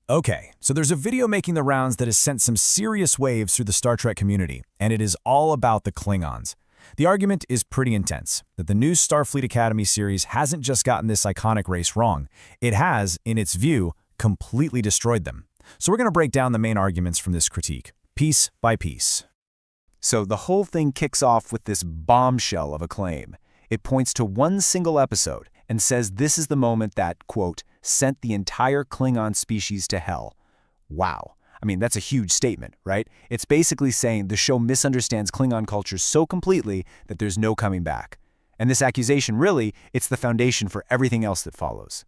Okay, so there's a video making the rounds that has sent some serious waves through the Star Trek community, and it is all about the Klingons. The argument is pretty intense, that the new Starfleet Academy series hasn't just gotten this iconic race wrong, it has, in its view, completely destroyed them. So we're going to break down the main arguments from this critique, piece by piece. So the whole thing kicks off with this bombshell of a claim. It points to one single episode and says this is the moment that, quote, sent the entire Klingon species to hell. Wow. I mean, that's a huge statement, right? It's basically saying the show misunderstands Klingon culture so completely that there's no coming back. And this accusation, really, it's the foundation for everything else that follows.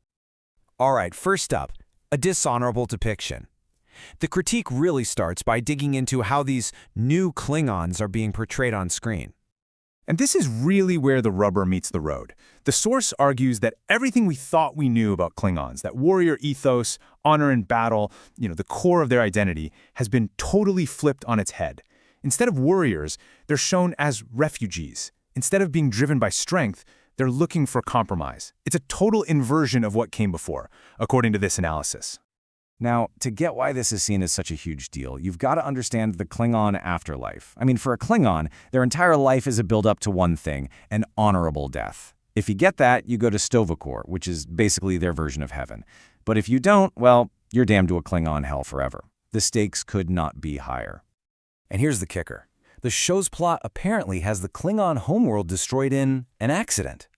All right, first up, a dishonorable depiction. The critique really starts by digging into how these new Klingons are being portrayed on screen. And this is really where the rubber meets the road. The source argues that everything we thought we knew about Klingons, that warrior ethos, honor in battle, the core of their identity, has been totally flipped on its head. Instead of warriors, they're shown as refugees. Instead of being driven by strength, they're looking for compromise. It's a total inversion of what came before, according to this analysis. Now, to get why this is seen as such a huge deal, you've got to understand the Klingon afterlife. I mean, for a Klingon, their entire life is a build-up to one thing, an honorable death. If you get that, you go to Sto-vo-kor, which is basically their version of heaven. But if you don't, well, you're damned to a Klingon hell forever. The stakes could not be higher. And here's the kicker. The show's plot apparently has the Klingon homeworld destroyed in an accident.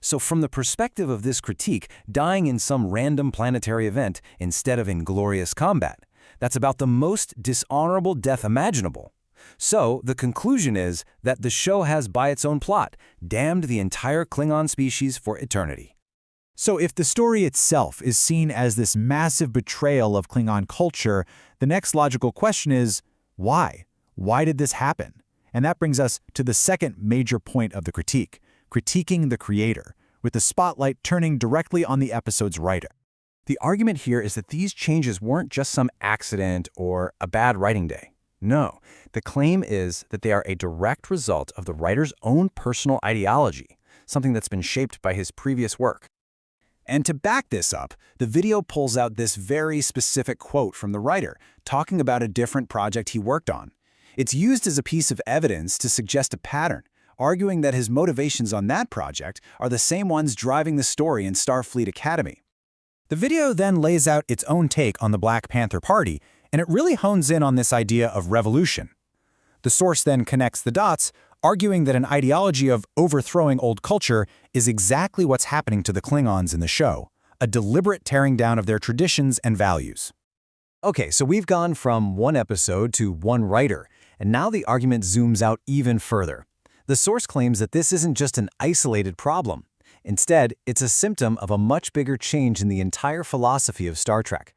So from the perspective of this critique, dying in some random planetary event instead of in glorious combat, that's about the most dishonorable death imaginable. So the conclusion is that the show has, by its own plot, damned the entire Klingon species for eternity. So if the story itself is seen as this massive betrayal of Klingon culture, the next logical question is, why? Why did this happen? And that brings us to the second major point of the critique, critiquing the creator, with the spotlight turning directly on the episode's writer. The argument here is that these changes weren't just some accident or a bad writing day. No, the claim is that they are a direct result of the writer's own personal ideology, something that's been shaped by his previous work. And to back this up, the video pulls out this very specific quote from the writer, talking about a different project he worked on. It's used as a piece of evidence to suggest a pattern, arguing that his motivations on that project are the same ones driving the story in Starfleet Academy. The video then lays out its own take on the Black Panther Party, and it really hones in on this idea of revolution. The source then connects the dots, arguing that an ideology of overthrowing old culture is exactly what's happening to the Klingons in the show, a deliberate tearing down of their traditions and values. Okay, so we've gone from one episode to one writer, and now the argument zooms out even further. The source claims that this isn't just an isolated problem. Instead, it's a symptom of a much bigger change in the entire philosophy of Star Trek.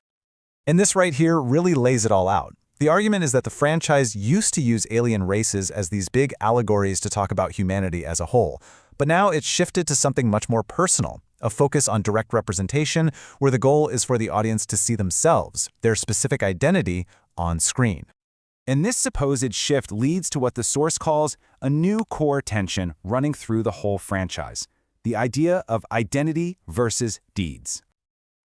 And this right here really lays it all out. The argument is that the franchise used to use alien races as these big allegories to talk about humanity as a whole, but now it's shifted to something much more personal, a focus on direct representation where the goal is for the audience to see themselves, their specific identity, on screen. And this supposed shift leads to what the source calls a new core tension running through the whole franchise, the idea of identity versus deeds.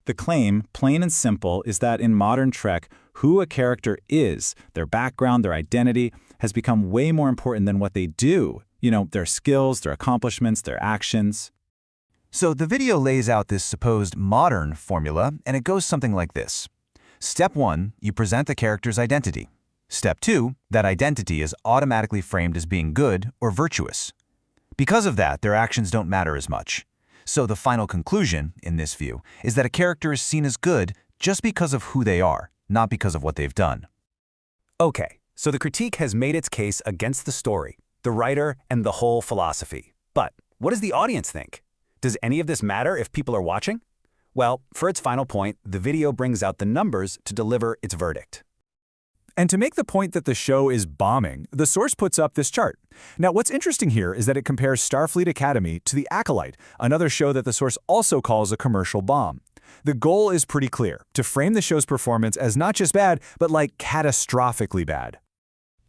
The claim, plain and simple, is that in modern Trek, who a character is, their background, their identity, has become way more important than what they do. Their skills, their accomplishments, their actions. So the video lays out this supposed modern formula, and it goes something like this. Step 1, you present the character's identity. Step 2, that identity is automatically framed as being good or virtuous. Because of that, their actions don't matter as much. So the final conclusion, in this view, is that a character is seen as good just because of who they are, not because of what they've done. Okay, so the critique has made its case against the story, the writer, and the whole philosophy. But what does the audience think? Does any of this matter if people are watching? Well, for its final point, the video brings out the numbers to deliver its verdict. And to make the point that the show is bombing, the source puts up this chart. Now, what's interesting here is that it compares Starfleet Academy to The Acolyte, another show that the source also calls a commercial bomb. The goal is pretty clear, to frame the show's performance as not just bad, but like catastrophically bad.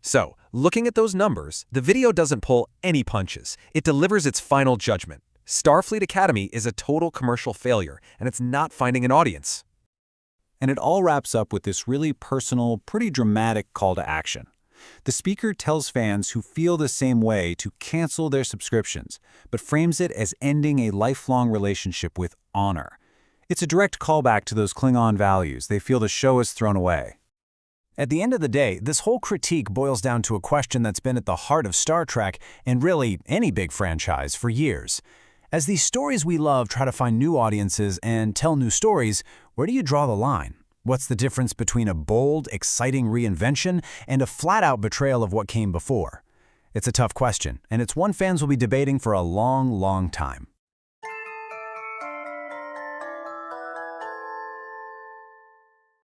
So, looking at those numbers, the video doesn't pull any punches. It delivers its final judgment. Starfleet Academy is a total commercial failure, and it's not finding an audience. And it all wraps up with this really personal, pretty dramatic call to action. The speaker tells fans who feel the same way to cancel their subscriptions, but frames it as ending a lifelong relationship with honor. It's a direct callback to those Klingon values they feel the show has thrown away. At the end of the day, this whole critique boils down to a question that's been at the heart of Star Trek and really any big franchise for years. As these stories we love try to find new audiences and tell new stories, where do you draw the line? What's the difference between a bold, exciting reinvention and a flat-out betrayal of what came before? It's a tough question, and it's one fans will be debating for a long, long time.